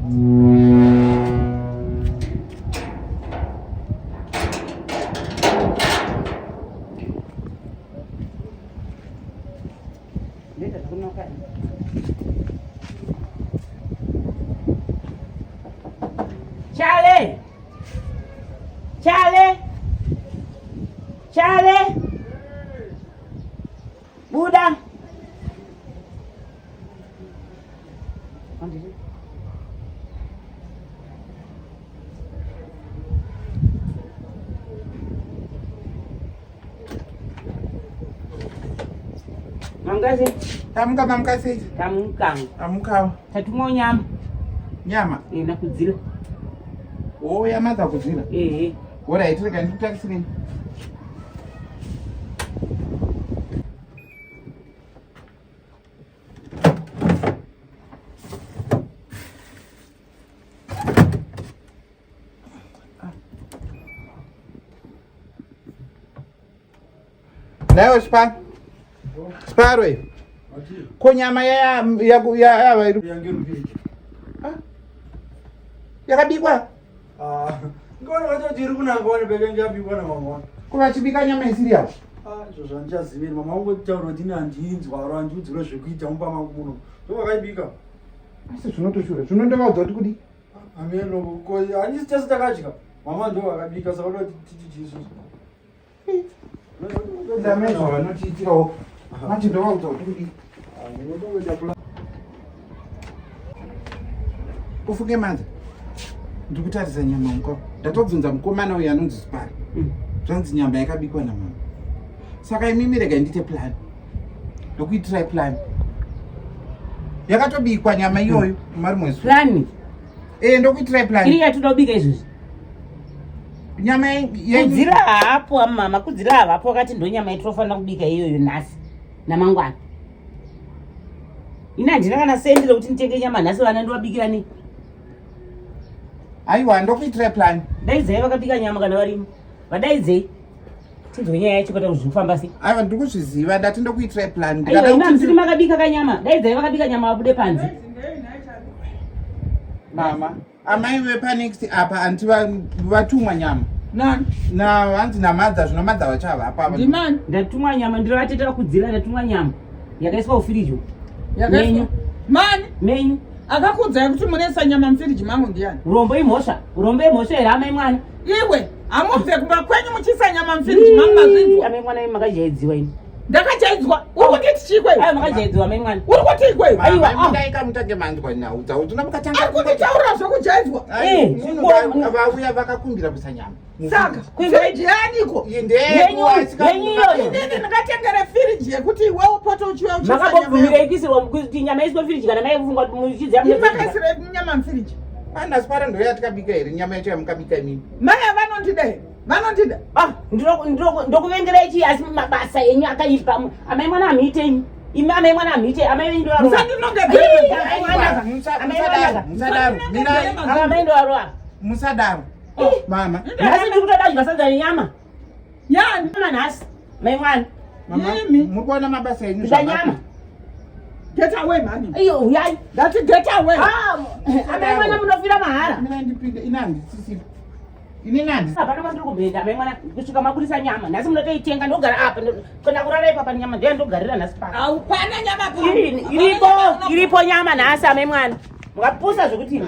Charlie! Charlie! Charlie! Buddha! Mamkazi? Tamuka mamkazi. Tamuka. Tamuka. Tatumwa nyama. Nyama? Nakudzira. Oh, yamaza kudzira. Ora itireka ndikutakisire. Leo Sparwe. Ko nyama ya yakabikwa? Ngone wacho chiri kunanga wani beke ngabikwa na mama. Kuva chibika nyama isiri yapo? Izvo zvandichaziviri mama wangu kutaura kuti handinzwa aro handiudzire zvekuita mupa mangu muno. Ndovakaibika. Asi zvinotoshura. Zvinondovaudza kuti kudi? Ameno ko handisi tese takadya. Mama ndovakabika saka ndoda titi chisusu. Ndamezva vanotiitirawo. Mati ndovaudza kuti kudi? Ufunge manza. Ndikutarisa nyama mukwa. Ndatobvunza mukomana uyu anonzi Spari. Zvanzi nyama yakabikwa namama. Saka imimi rega ndite plan. Ndokuitirai plan. Yakatobikwa nyama iyoyo mari mwezi. Plan? Ndokuitirai plan. Iri yatoda kubika izvozvi. Nyama kudzira hapo mama, kudzira hapo wakati ndo nyama itofanira kubika iyoyo nhasi namangwana. Ina handina kana sendi rekuti nditenge nyama nhasi vana ndovabikira nei. Aiwa ndokuitirai plan. Daidzai vakabika nyama kana varimo. Vadaidzei. Tinzwe nyaya yacho kwata kuzvifamba sei. Aiwa ndikuzviziva ndati ndokuitirai plan. Aiwa ina msiri makabika kanyama. Daidzai vakabika nyama vabude panze. Mama, amai vepanext apa anti vatumwa nyama. Nani? Na hanzi namadza zvinomadza vachava apa. Ndimani? Ndatumwa nyama ndinovatetera kudzira ndatumwa nyama. Yakaiswa ufirijo. Menyu. Mani? Menyu. Akakudzai kuti munesa nyama mufiriji mangu ndiani? Urombo imhosva. Urombo imhosva here amai mwana. Iwe, amubve kumba kwenyu muchisa nyama mufiriji mangu mazvinzwa. Amai mwana makajaidziwa ini. Ndakajaidzwa. Uri kutiti chikwe? Aiwa makajaidziwa amai mwana. Uri kuti ikwe? Aiwa ndaika mutange manzwa naudza kuti ndamukatanga. Akutitaura zvokujaidzwa. Vauya vakakumbira kusa nyama. Saka firiji yaniko? Yenyu iyoyo. Inini ndakatengere firiji yekuti iwewe poto uchiwa uchisa nyama. Makambobvumira ikisirwa kuti nyama iswe firiji kana maivungwa muchidziya mufiriji. Imakaisire nyama mufiriji. Anda Spara ndo yatikabika here nyama yacho yamukabika imini. Mai vanondida. Vanondida. Ndokuvengera ichi asi mabasa enyu akaipa. Amai mwana amhitenyu. Imi amai mwana amhite. Amai ndo aro. Amai ndo aro. Musadaro. Mama. Nhasi ndikutoda kudya sadza nenyama. Yani. Mama nhasi. Mai mwana. Mama, muri kuona mabasa enyu zvakadya nyama. Get away, mami. Iyo uyai. That's get away. Amai mwana munofira mahara. Mina ndipinde inandi sisi. Ini nandi. Apana kwandiri kubhedha amai mwana kusvika maburisa nyama. Nhasi munotoitenga ndogara apa. Kana kurara ipa pani nyama ndiye ndogarira nhasi pa. Haupana nyama pa. Iripo nyama nhasi amai mwana. Mukapusa zvokuti.